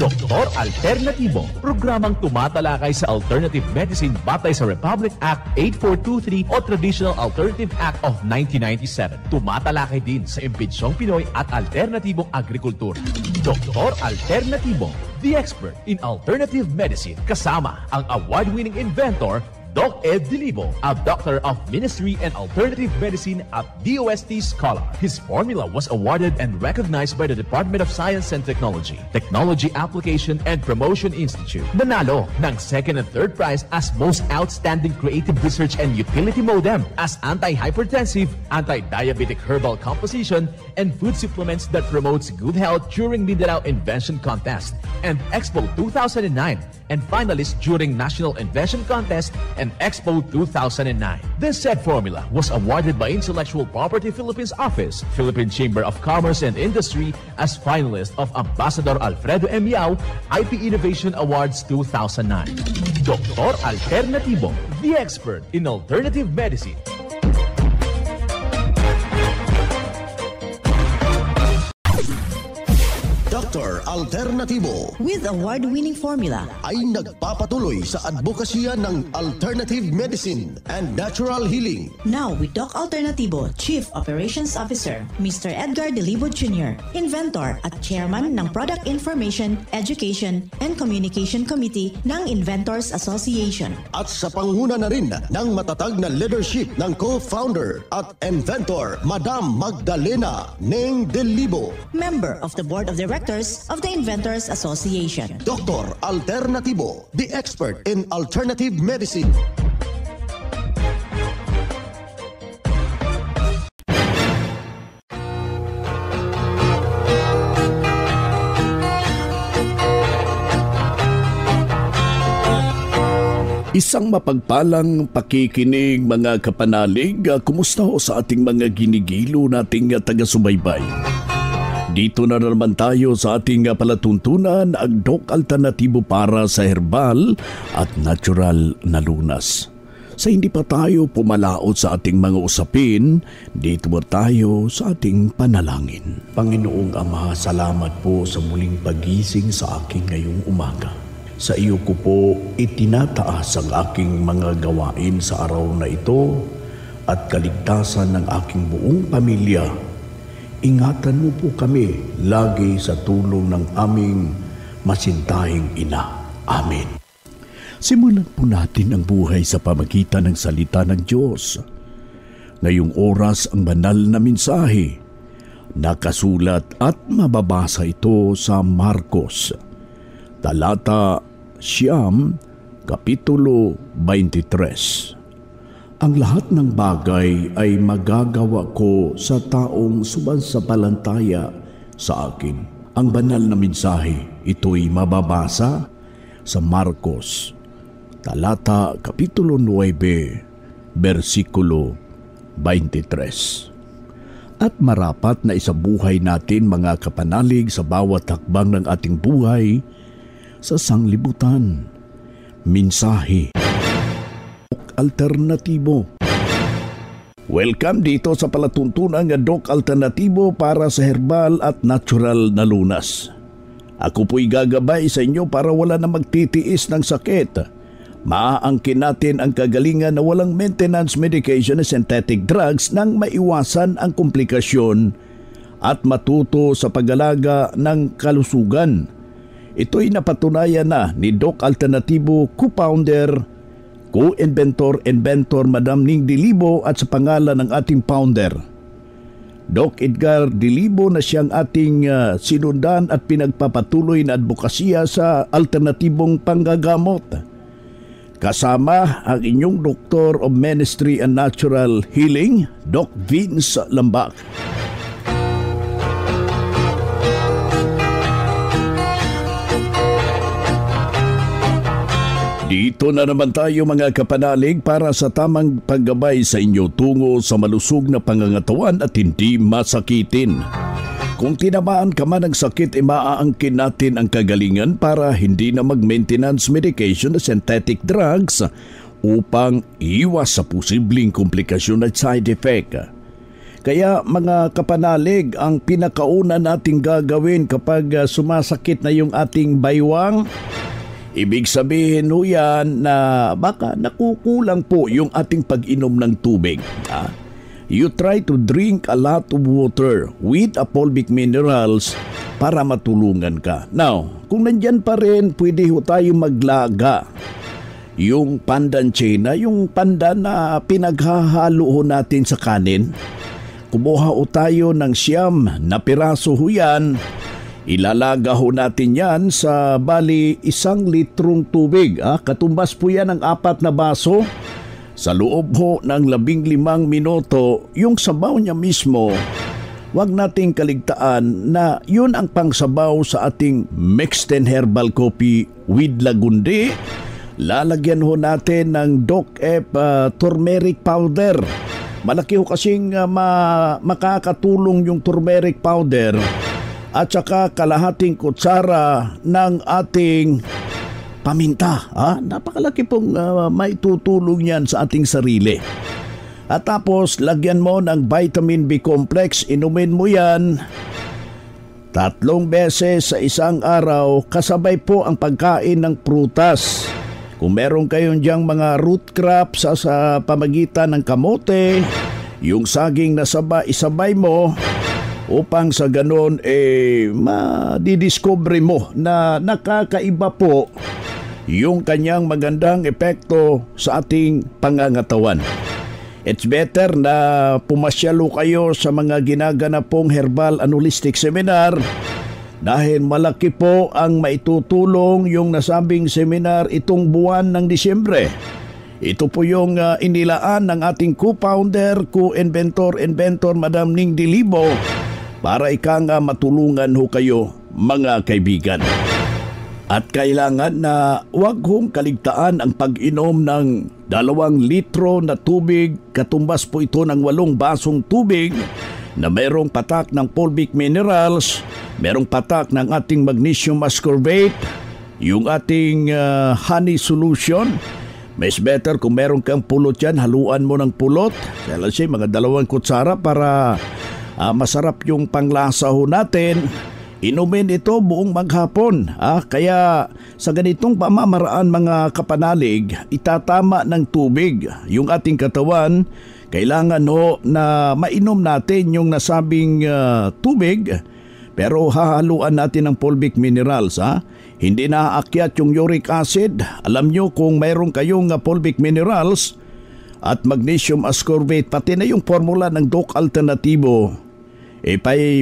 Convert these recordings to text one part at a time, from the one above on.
Doktor Alternatibo, programang tumatalakay sa alternative medicine batay sa Republic Act 8423 o Traditional Alternative Act of 1997. Tumatalakay din sa imbitsyong Pinoy at alternatibong agrikultura. Doktor Alternatibo, the expert in alternative medicine, kasama ang award-winning inventor Doc Ed Dilibo, a doctor of ministry and alternative medicine at DOST Scholar. His formula was awarded and recognized by the Department of Science and Technology, Technology Application and Promotion Institute. Nanalo ng second and third prize as Most Outstanding Creative Research and Utility Modem, as anti-hypertensive, anti-diabetic herbal composition, and food supplements that promotes good health during Mindanao Invention Contest and Expo 2009, and finalist during National Invention Contest and Expo 2009. This said formula was awarded by Intellectual Property Philippines Office, Philippine Chamber of Commerce and Industry as finalist of Ambassador Alfredo M. Yao IP Innovation Awards 2009. Doktor Alternatibo, the expert in alternative medicine. Dr. Alternatibo with award-winning formula ay nagpapatuloy sa advokasya ng alternative medicine and natural healing. Now with Doc Alternatibo, Chief Operations Officer, Mr. Edgar Dilibo Jr., Inventor at Chairman ng Product Information, Education and Communication Committee ng Inventors Association. At sa panguna na rin ng matatag na leadership ng co-founder at inventor, Madam Magdalena Neng Dilibo, Member of the Board of Directors of the Inventors Association. Dr. Alternatibo, the expert in alternative medicine. Isang mapagpalang pakikinig mga kapanalig. Kumusta ho sa ating mga ginigilo nating taga-subaybay? Dito na naman tayo sa ating palatuntunan, ang Doc Alternatibo para sa herbal at natural na lunas. Sa hindi pa tayo pumalaot sa ating mga usapin, dito tayo sa ating panalangin. Panginoong Ama, salamat po sa muling pagising sa akin ngayong umaga. Sa iyo ko po itinataas ang aking mga gawain sa araw na ito at kaligtasan ng aking buong pamilya. Ingatan mo po kami lagi sa tulong ng aming masintahing ina. Amen. Simulan po natin ang buhay sa pamagitan ng salita ng Diyos. Ngayong oras ang banal na mensahe. Nakasulat at mababasa ito sa Marcos, talata 9, kapitulo 23. Ang lahat ng bagay ay magagawa ko sa taong sumasampalataya sa akin. Ang banal na mensahe, ito'y mababasa sa Marcos, talata kapitulo 9, versikulo 23. At marapat na isabuhay natin mga kapanalig sa bawat hakbang ng ating buhay sa sanglibutan. Mensahe Alternatibo. Welcome dito sa palatuntunan ng Doc Alternatibo para sa herbal at natural na lunas. Ako po'y gagabay sa inyo para wala na magtitiis ng sakit. Maaangkin natin ang kagalingan na walang maintenance medication na synthetic drugs nang maiwasan ang komplikasyon at matuto sa pag-alaga ng kalusugan. Ito'y napatunayan na ni Doc Alternatibo, co-founder, co-inventor Madam Ning Dilibo at sa pangalan ng ating founder, Doc Edgar Dilibo, na siyang ating sinundan at pinagpapatuloy na advokasya sa alternatibong panggagamot. Kasama ang inyong Doctor of Ministry and Natural Healing, Doc Vince Lambak. Dito na naman tayo mga kapanalig para sa tamang paggabay sa inyo tungo sa malusog na pangangatawan at hindi masakitin. Kung tinamaan ka man ng sakit, maaangkin natin ang kagalingan para hindi na mag-maintenance medication na synthetic drugs upang iwas sa posibleng komplikasyon at side effect. Kaya mga kapanalig, ang pinakauna nating gagawin kapag sumasakit na yung ating baywang, ibig sabihin ho yan na baka nakukulang po yung ating pag-inom ng tubig. You try to drink a lot of water with fulvic minerals para matulungan ka. Now, kung nandyan pa rin, pwede ho tayo maglaga. Yung pandan China, yung pandan na pinaghahalo ho natin sa kanin. Kumuha ho tayo ng 9 na piraso ho yan. Ilalaga ho natin yan sa bali 1 litrong tubig. Katumbas po yan ng 4 na baso. Sa loob ho ng 15 minuto, yung sabaw niya mismo, huwag nating kaligtaan na yun ang pangsabaw sa ating mixed and herbal coffee with lagundi. Lalagyan ho natin ng Doc F turmeric powder. Malaki ho kasing makakatulong yung turmeric powder at saka kalahating kutsara ng ating paminta. Napakalaki pong maitutulong yan sa ating sarili. At tapos lagyan mo ng vitamin B complex, inumin mo yan 3 beses sa isang araw, kasabay po ang pagkain ng prutas. Kung meron kayong diyang mga root crops sa pamagitan ng kamote, yung saging na isabay mo upang sa ganon madidiscover mo na nakakaiba po yung kanyang magandang epekto sa ating pangangatawan. It's better na pumasyalo kayo sa mga ginaganapong herbal and holistic seminar dahil malaki po ang maitutulong yung nasabing seminar itong buwan ng Disyembre. Ito po yung inilaan ng ating co-founder, co-inventor, Madam Ning Dilibo para matulungan ho kayo mga kaibigan. At kailangan na huwag hong kaligtaan ang pag-inom ng 2 litro na tubig, katumbas po ito ng 8 basong tubig na mayroong patak ng fulvic minerals, mayroong patak ng ating magnesium ascorbate, yung ating honey solution. Mas better kung meron kang pulot yan, haluan mo ng pulot. Kaya siya mga 2 kutsara para masarap yung panglasa ho natin. Inumin ito buong maghapon. Kaya sa ganitong pamamaraan mga kapanalig, itatama ng tubig yung ating katawan. Kailangan ho na mainom natin yung nasabing tubig, pero hahaluan natin ng fulvic minerals. Hindi naaakyat yung uric acid. Alam nyo kung mayroon kayong fulvic minerals at magnesium ascorbate, pati na yung formula ng Doc Alternativo,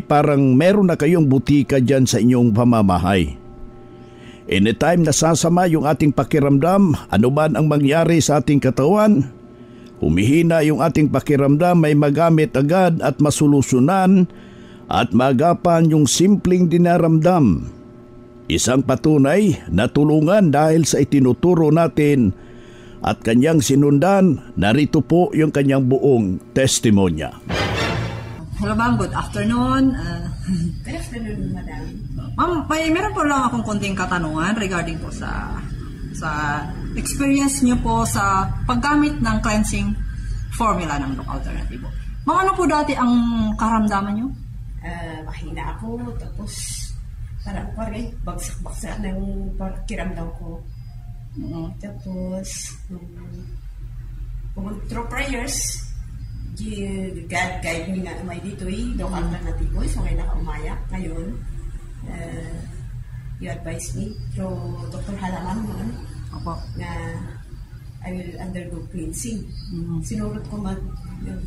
parang meron na kayong butika dyan sa inyong pamamahay. Anytime nasasama yung ating pakiramdam, ano man ang mangyari sa ating katawan, humihina yung ating pakiramdam, may magamit agad at masolusunan at magapan yung simpleng dinaramdam. Isang patunay na tulungan dahil sa itinuturo natin at kanyang sinundan. Narito po yung kanyang buong testimonya. Hello ma'am, good afternoon. Good afternoon, madam. Ma'am, meron po lang akong konting katanungan regarding po sa experience niyo po sa paggamit ng cleansing formula ng Doc Alternativo. Ma'am, ano po dati ang karamdaman niyo? Mahina ako, tapos parang bagsak-bagsak ng kiramdam ko. Tapos, through prayers, God guide me nga may dito Doc Alternativo, so ngayon nakaumayak. Ngayon, you advise me through Dr. Halaman na I will undergo cleansing. Sinurot ko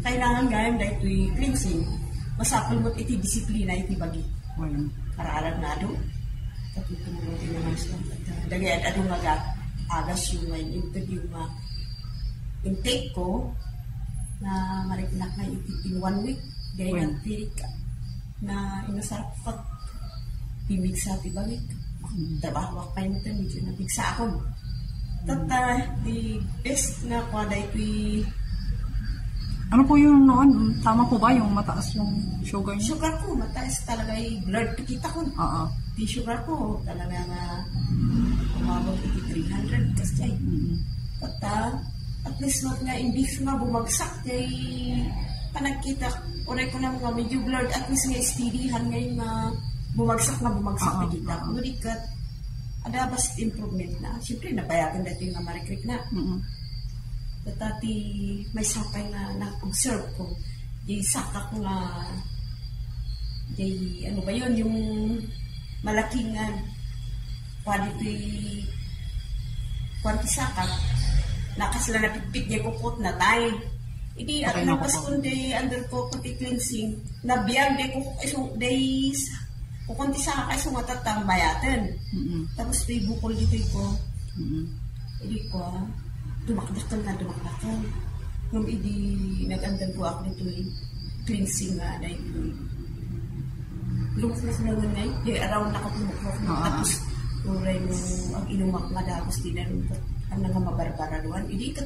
kailangan gayam dahil ito'y cleansing. Masapal mo't iti disiplina iti bagi. Para alam na ado. Tapos tumulong din naman sila. Dagayad ado agas yung interview intake ko na maripinak na in 1 week. Gaya ng tirik na inasarap ko pimig sa tibagit. Trabaho ako kayo nito, medyo nabigsa ako. Tata, the best na kwada ito'y ano po yung noon? Tama po ba yung mataas yung sugar niyo? Sugar ko, mataas talaga yung blood kita ko. Di sugar ko, talaga na umabot iti 300 kasi. At least not nga, imbis nga bumagsak, kay panagkita Uray ko na mga medyo blurred at least nga steadyhan ngayon na bumagsak na kita. Ngunit kat, ada bas improvement na. Siyempre, napayagan dati nga marikrik na. Datati may sakay na na-observe ko. Di sakak nga, di ano ba yun, yung malaking quality sakak. Nakasla na pipit niya kukot na tayo. Hindi, at napas kundi under ko kunti cleansing, nabiyang day kukunti sa kakay sa matatang bayatan. Tapos may bukol dito ko. Hindi ko, dumakdakan. Nung nag-andal ko ako dito cleansing nga na ito. Lumukmuk na nga ngayon. Around nakapumukmuk na. Tapos, turay mo ang inumak nga dapos din na rin. Ang nga mabarbaraduan. Hindi ka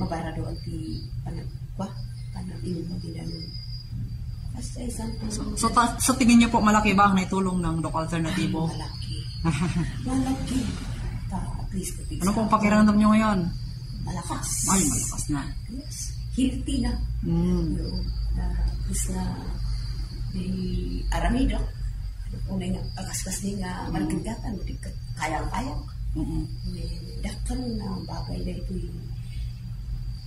mabaraduan ti inumak din na rin. So sa tingin niyo po, malaki ba ang naitulong ng Doc Alternativo? Malaki. At least ano pong pakiramdam niyo ngayon? Malakas. Ay, malakas na. Yes. Healthy na. At least na aramido. Unay nga, agaskas nga malagigatan. Kayang-kayang. Dakan na bagay na ito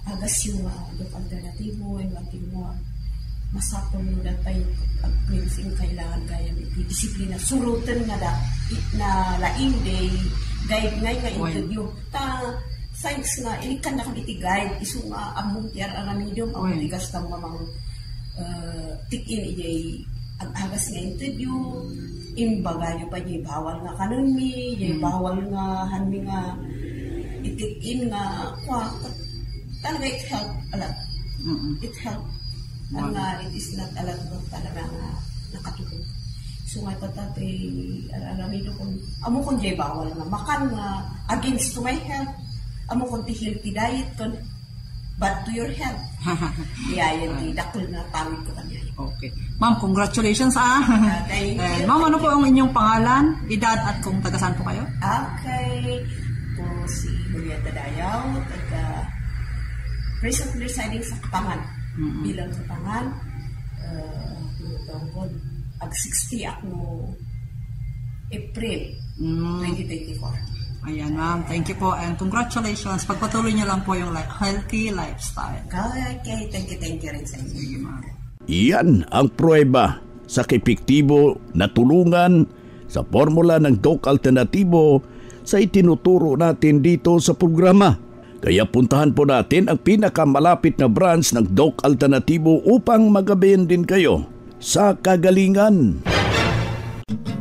agas yung Doc Alternativo and what more. Masapon mo na tayo pag-cleansing kailangan kaya may disiplina. Surutan nga na laing day, guide nga yung interview. Science nga, ilikan na kami guide. Iso nga, among tiyar ang medium, ang tigas ng mamang tikin ijay ang agas nga interview. Imbaga nyo pa jay bawal nga kanumi, jay bawal nga hanmi nga itikin nga kwa. Talaga it help a lot. It help. It is not a lot of talaga nakatulong. So nga tatay, aramino kung, amo kong jay bawal nga, makan nga, against to my health, amo kong healthy diet kon, but to your health. Yan, dakol na pamit ko kanya. Okay. Ma'am, congratulations Ma'am, ano po ang inyong pangalan, edad at kung taga-saan po kayo? Okay. Po si Julieta Dayaw, taga presently residing sa Kapangan. Bilang Kapangan, ag-60 ako April 2024. Ayan, ma'am. Thank you po and congratulations. Pagpatuloy niyo lang po yung healthy lifestyle. Okay, thank you rin sa inyo. Sige, ma'am. Iyan ang pruweba sa epektibo na tulungan sa formula ng Doc Alternativo sa itinuturo natin dito sa programa. Kaya puntahan po natin ang pinakamalapit na branch ng Doc Alternativo upang magabayan din kayo sa kagalingan.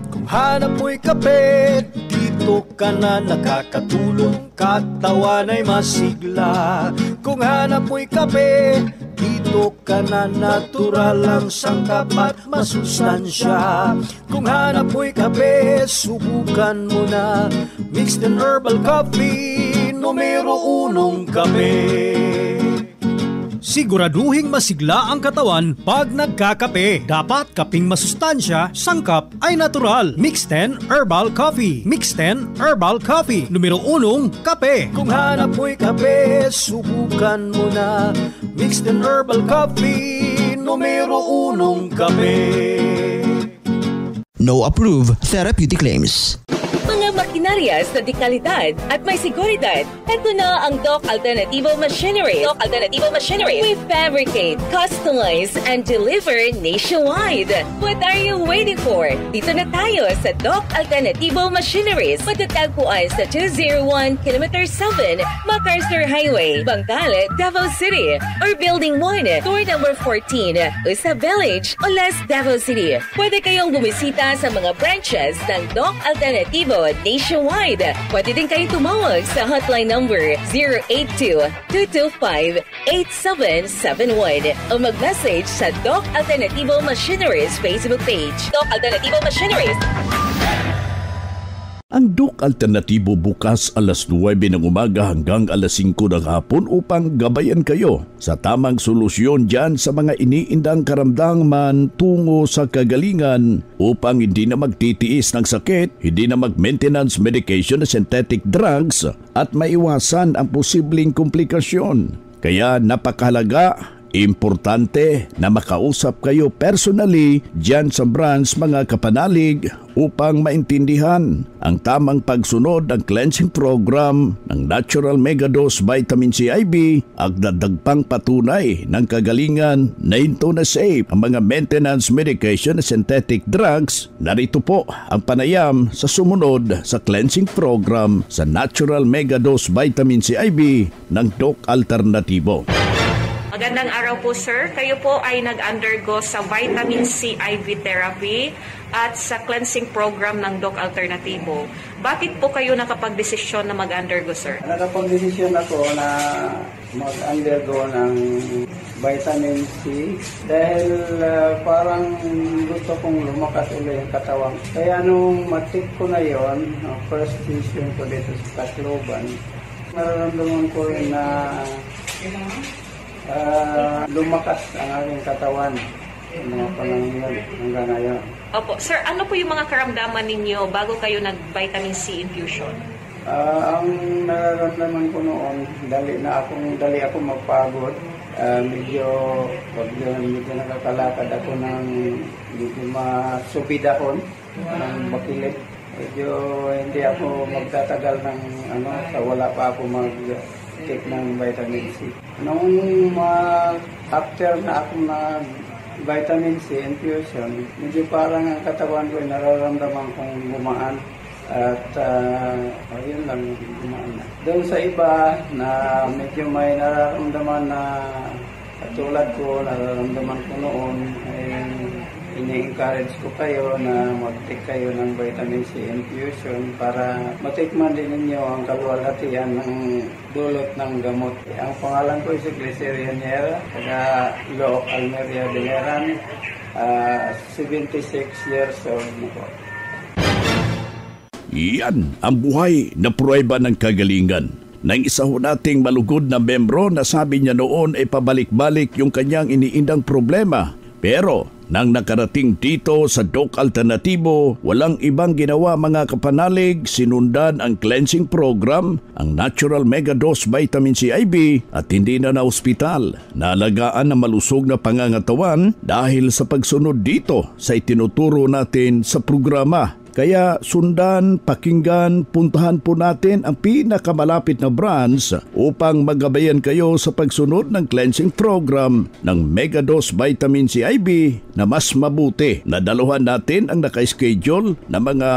Kung hanap mo'y kape, dito ka na nakakatulong, katawan ay masigla. Kung hanap mo'y kape, dito ka na natural ang sangkap at masustansya. Kung hanap mo'y kape, subukan mo na mixed and herbal coffee, numero 1 kape. Siguraduhing masigla ang katawan pag nagkakape. Dapat kaping masustansya, sangkap ay natural. Mixed 10 Herbal Coffee. Mixed 10 Herbal Coffee. Numero 1, kape. Kung hanap mo'y kape, subukan mo na Mixed 10 Herbal Coffee. Numero 1, kape. No approved therapeutic claims. Mga makinarias na dekalidad at may seguridad. Ito na ang Doc Alternativo Machinery. Doc Alternativo Machinery. We fabricate, customize, and deliver nationwide. What are you waiting for? Dito na tayo sa Doc Alternativo Machineries. Matatagpuan sa 201 km 7 MacArthur Highway, Bangkal, Davao City. Or Building 1, Door number 14, Usa Village, Olas, Davao City. Pwede kayong bumisita sa mga branches ng Doc Alternativo nationwide. Pwede din kayong tumawag sa hotline number 082-225-8771 o mag-message sa Doc Alternativo Machineries Facebook page. Doc Alternativo Machineries. Ang Doc Alternativo bukas alas 9 ng umaga hanggang alas 5 ng hapon upang gabayan kayo sa tamang solusyon dyan sa mga iniindang karamdaman tungo sa kagalingan upang hindi na magtitiis ng sakit, hindi na mag-maintenance medication na synthetic drugs at maiwasan ang posibleng komplikasyon. Kaya napakahalaga, Importante na makausap kayo personally dyan sa branch mga kapanalig upang maintindihan ang tamang pagsunod ng cleansing program ng Natural Megadose Vitamin C IV at dadagpang patunay ng kagalingan na ito na safe ang mga maintenance medication na synthetic drugs. Narito po ang panayam sa sumunod sa cleansing program sa Natural Megadose Vitamin C IV ng Doc Alternativo. Magandang araw po sir. Kayo po ay nag-undergo sa vitamin C IV therapy at sa cleansing program ng Doc Alternativo. Bakit po kayo nakapag-desisyon na mag-undergo sir? Nakapag-desisyon ako na mag-undergo ng vitamin C dahil parang gusto kong lumakas ulit yung katawan. Kaya nung matik ko na yon, first session ko dito sa Tacloban, nararamdaman ko rin na lumakas ang aking katawan mga panahon yun hanggang ngayon. Opo. Sir, ano po yung mga karamdaman ninyo bago kayo nag-vitamin C infusion? Ang nararamdaman ko noon, dali ako magpagod. Medyo nakakalakad ako ng medyo masupidahon ng bakilid. Medyo hindi ako magtatagal ng sa wala pa ako take ng vitamin C. Nung after na ako na vitamin C infusion, medyo parang ang katawan ko ay nararamdaman kong gumaan at yun lang, gumaan na. Doon sa iba na medyo may nararamdaman na katulad ko, nararamdaman ko noon, ay ini-encourage ko kayo na mag-take kayo ng vitamin C infusion para matikman din ninyo ang kaluwalhatian ng dulot ng gamot. Ang pangalan ko ay si Glyceria Niera, taga Ilooc, Almeria, Biliran, 76 years old na po. Yan ang buhay na pruweba ng kagalingan. Nang isa ho nating malugod na membro na sabi niya noon ay pabalik-balik yung kanyang iniindang problema. Pero nang nakarating dito sa Doc Alternativo, walang ibang ginawa mga kapanalig, sinundan ang cleansing program, ang Natural Megadose Vitamin C IV at hindi na ospital. Naalagaan na malusog na pangangatawan dahil sa pagsunod dito sa itinuturo natin sa programa. Kaya sundan, pakinggan, puntahan po natin ang pinakamalapit na branch upang magabayan kayo sa pagsunod ng cleansing program ng Megadose Vitamin C IV na mas mabuti. Nadaluhan natin ang naka-schedule na mga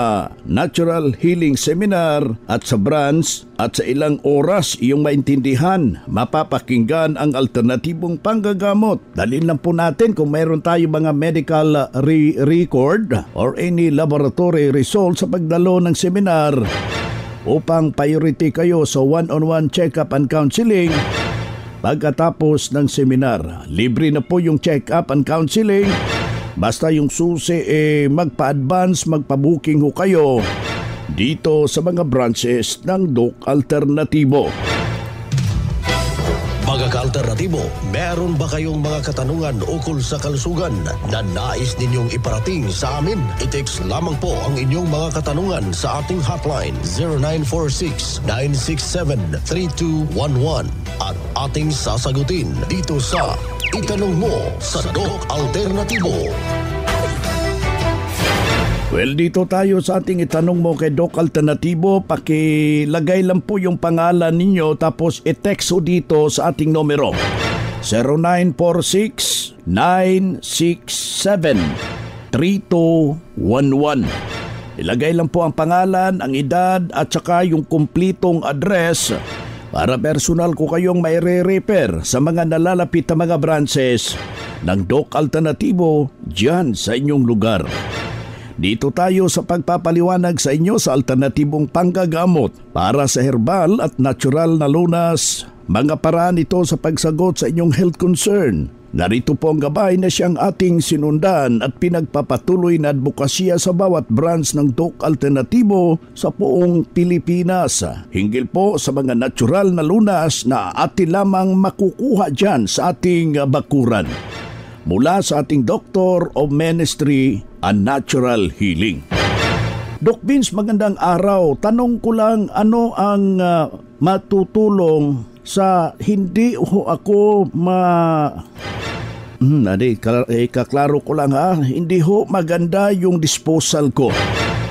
natural healing seminar at sa branch at sa ilang oras iyong maintindihan, mapapakinggan ang alternatibong panggagamot. Dalhin lang po natin kung mayroon tayo mga medical record or any laboratory result sa pagdalo ng seminar upang priority kayo sa one-on-one check-up and counseling. Pagkatapos ng seminar, libre na po yung check-up and counseling. Basta yung susi magpa-advance, magpa-booking ho kayo dito sa mga branches ng Doc Alternativo. Mga ka-alternatibo, meron ba kayong mga katanungan ukol sa kalusugan na nais ninyong iparating sa amin? I-text lamang po ang inyong mga katanungan sa ating hotline 0946-967-3211 at ating sasagutin dito sa Itanong Mo sa Doc Alternativo. Well, dito tayo sa ating itanong mo kay Doc Alternativo. Pakilagay lang po yung pangalan ninyo tapos i-text o dito sa ating numero 0946-967-3211. Ilagay lang po ang pangalan, ang edad at saka yung kumplitong address para personal ko kayong may re-refer sa mga nalalapit na mga branches ng Doc Alternativo dyan sa inyong lugar. Dito tayo sa pagpapaliwanag sa inyo sa alternatibong panggagamot para sa herbal at natural na lunas. Mga paraan ito sa pagsagot sa inyong health concern. Narito po ang gabay na siyang ating sinundan at pinagpapatuloy na advokasya sa bawat branch ng Doc Alternativo sa buong Pilipinas. Hinggil po sa mga natural na lunas na atin lamang makukuha dyan sa ating bakuran. Mula sa ating Doctor of Ministry and Natural Healing. Doc Vince, magandang araw. Tanong ko lang, ano ang matutulong sa hindi ho ako kaklaro ko lang ha, hindi ho maganda yung disposal ko.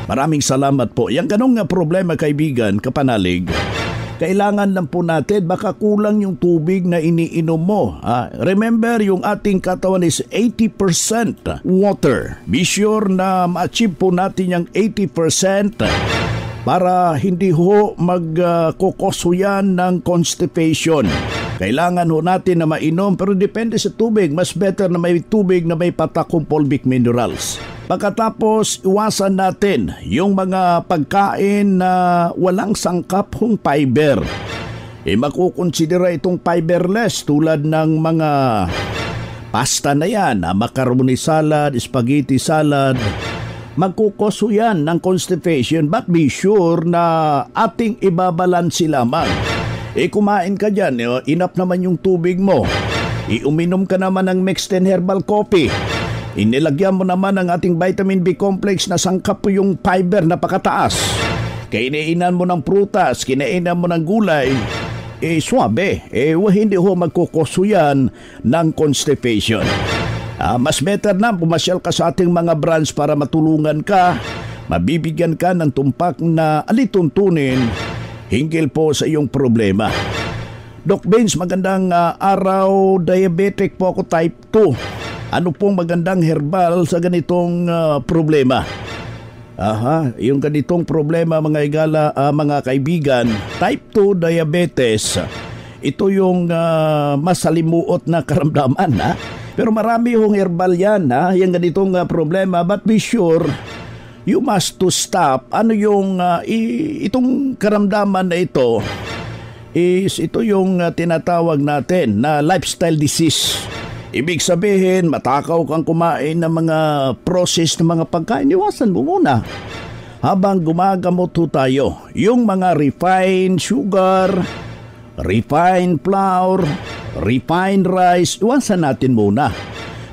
Maraming salamat po. Yang ganong problema kaibigan, kapanalig, kailangan lang po natin, baka kulang yung tubig na iniinom mo. Remember, yung ating katawan is 80% water. Be sure na ma-achieve po natin yung 80% para hindi ho magkokoso yan ng constipation. Kailangan ho natin na mainom, pero depende sa tubig. Mas better na may tubig na may patakong fulvic minerals. Pagkatapos, iwasan natin yung mga pagkain na walang sangkap hong fiber. Makukonsidera itong fiberless tulad ng mga pasta na yan, macaroni salad, spaghetti salad. Magkukoso yan ng constipation, but be sure na ating ibabalansi lamang. Kumain ka dyan, enough naman yung tubig mo. Uminom ka naman ng mixed and herbal coffee. Inilagyan mo naman ang ating vitamin B complex na sangkap po yung fiber na pakataas. Kinainan mo ng prutas, kinainan mo ng gulay, swabe. Hindi ho magkukoso yan ng constipation. Mas better na pumasyal ka sa ating mga branch para matulungan ka, mabibigyan ka ng tumpak na alituntunin hinggil po sa iyong problema. Doc Benz, magandang araw. Diabetic po ako type 2. Ano pong magandang herbal sa ganitong problema? Yung ganitong problema mga igala, mga kaibigan, type 2 diabetes, ito yung masalimuot na karamdaman. Pero marami yung herbal yan, yung ganitong problema, but be sure you must to stop. Ano yung itong karamdaman na ito ito yung tinatawag natin na lifestyle disease. Ibig sabihin, matakaw kang kumain ng mga processed na mga pagkain, iwasan mo muna. Habang gumagamot ho tayo, yung mga refined sugar, refined flour, refined rice, iwasan natin muna.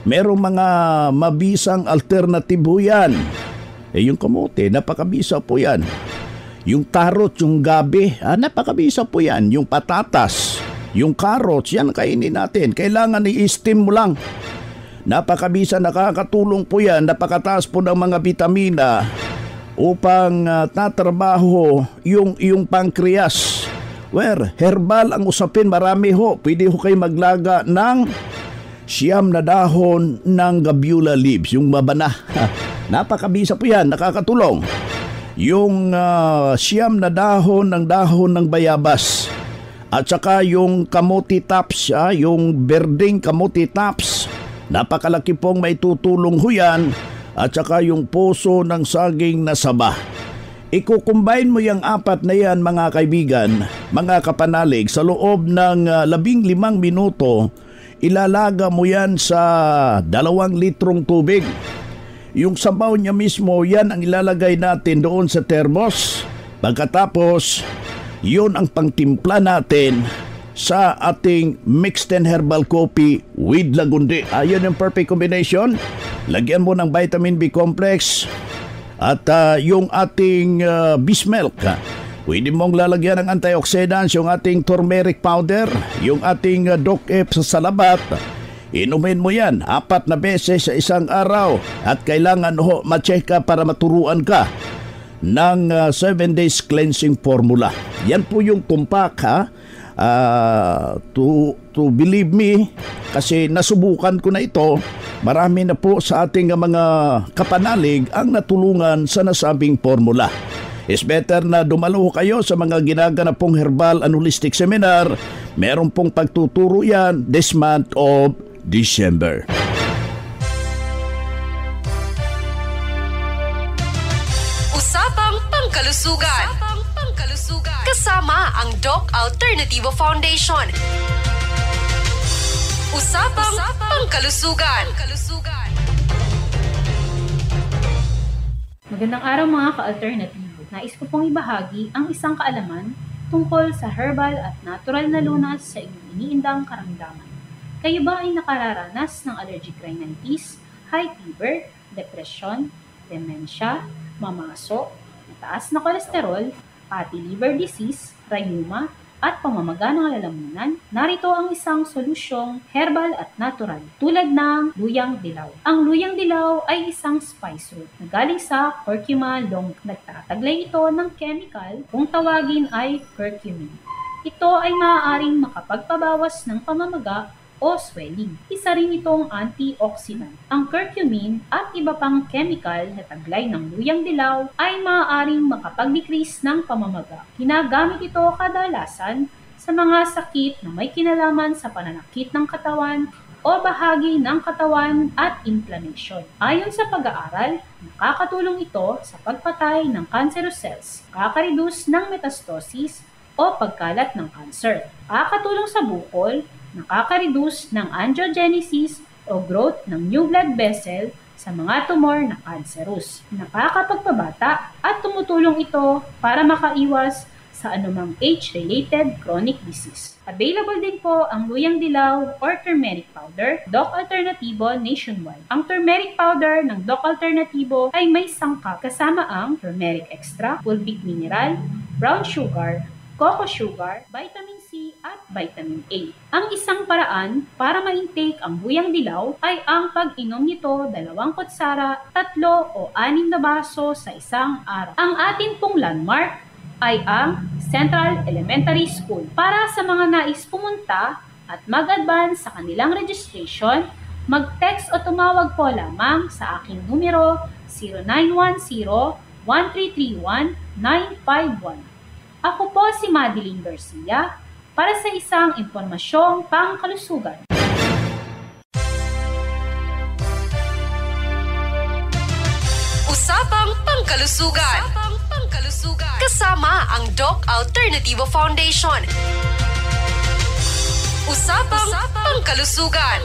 Merong mga mabisang alternative ho yan. Yung kamote, napakabisa po yan. Yung tarot, yung gabi, napakabisa po yan. Yung patatas, yung carrots, yan kainin natin. Kailangan i-steam mo lang. Napakabisa, nakakatulong po yan. Napakataas po ng mga vitamina upang tatrabaho yung iyong pancreas. Herbal ang usapin, marami ho. Pwede ho kayo maglaga ng 9 na dahon ng gabiola leaves, yung mabana. Napakabisa po yan, nakakatulong. Yung 9 na dahon ng bayabas. At saka yung kamote tops, yung berdeng kamote tops, napakalaki pong may tutulong ho yan. At saka yung puso ng saging na saba. Ikukumbine mo yung 4 na yan mga kaibigan, mga kapanalig, sa loob ng 15 minuto, ilalaga mo yan sa 2 litrong tubig. Yung sabaw niya mismo, yan ang ilalagay natin doon sa termos. Pagkatapos, yun ang pangtimpla natin sa ating mixed and herbal coffee with lagundi. Ayun yung perfect combination. Lagyan mo ng vitamin B complex at yung ating Bismilk. Pwede mong lalagyan ng antioxidants, yung ating turmeric powder, yung ating Doc F sa salabat. Inumin mo yan 4 na beses sa isang araw at kailangan ma-check ka para maturuan ka ng 7 days cleansing formula. Yan po yung tumpak to believe me, kasi nasubukan ko na ito. Marami na po sa ating mga kapanalig ang natulungan sa nasabing formula. It's better na dumalo kayo sa mga ginaganap pong herbal and holistic seminar. Meron pong pagtuturo yan this month of December. Usapang Pangkalusugan. Kasama ang Doc Alternativo Foundation. Usapang Pangkalusugan. Magandang araw mga ka-alternatibo. Nais ko pong ibahagi ang isang kaalaman tungkol sa herbal at natural na lunas sa inyong iniindang karamdaman. Kayo ba ay nakararanas ng allergic rhinitis, high fever, depression, demensya, mamaso, mataas na kolesterol, fatty liver disease, rheuma, at pamamaga ng lalamunan, narito ang isang solusyong herbal at natural tulad ng luyang dilaw. Ang luyang dilaw ay isang spice root na galing sa curcuma longa. Nagtataglay ito ng chemical kung tawagin ay curcumin. Ito ay maaaring makapagpabawas ng pamamaga o swelling. Isa rin itong antioxidant. Ang curcumin at iba pang chemical na taglay ng luyang dilaw ay maaaring makapag-decrease ng pamamaga. Ginagamit ito kadalasan sa mga sakit na may kinalaman sa pananakit ng katawan o bahagi ng katawan at inflammation. Ayon sa pag-aaral, nakakatulong ito sa pagpatay ng cancerous cells, nakaka-reduce ng metastasis o pagkalat ng cancer, nakakatulong sa bukol, nakaka-reduce ng angiogenesis o growth ng new blood vessel sa mga tumor na cancerous. Nakakapagpabata at tumutulong ito para makaiwas sa anumang age-related chronic disease. Available din po ang luyang dilaw or turmeric powder, Doc Alternativo nationwide. Ang turmeric powder ng Doc Alternativo ay may sangkap kasama ang turmeric extract, fulvic mineral, brown sugar, cocoa sugar, vitamin C at vitamin A. Ang isang paraan para ma-intake ang luyang dilaw ay ang pag-inom nito 2 kutsara, 3 o 6 na baso sa isang araw. Ang atin pong landmark ay ang Central Elementary School. Para sa mga nais pumunta at mag-advance sa kanilang registration, mag-text o tumawag po lamang sa aking numero 0910-1331-951. Ako po si Madeline Garcia para sa isang impormasyong pangkalusugan. Usapang Pangkalusugan. Kasama ang Doc Alternativo Foundation. Usapang Pangkalusugan.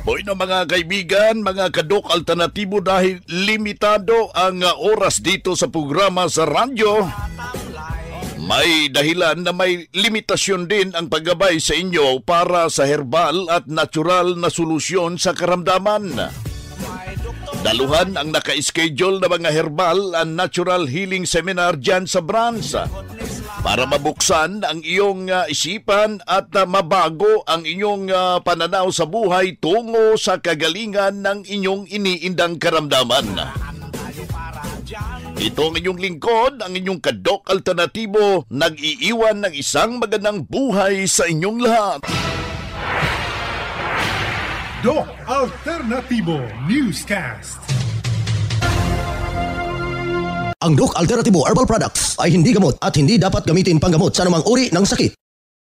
Boy na mga kaibigan, mga kadok alternatibo, dahil limitado ang oras dito sa programa sa radyo, may dahilan na may limitasyon din ang paggabay sa inyo para sa herbal at natural na solusyon sa karamdaman. Daluhan ang naka-schedule na mga herbal and natural healing seminar dyan sa branch para mabuksan ang iyong isipan at mabago ang inyong pananaw sa buhay tungo sa kagalingan ng inyong iniindang karamdaman. Ito ang inyong lingkod, ang inyong kadok alternatibo, nag-iiwan ng isang magandang buhay sa inyong lahat. Doc Alternativo Newscast. Ang Doc Alternativo Herbal Products ay hindi gamot at hindi dapat gamitin panggamot sa anumang uri ng sakit.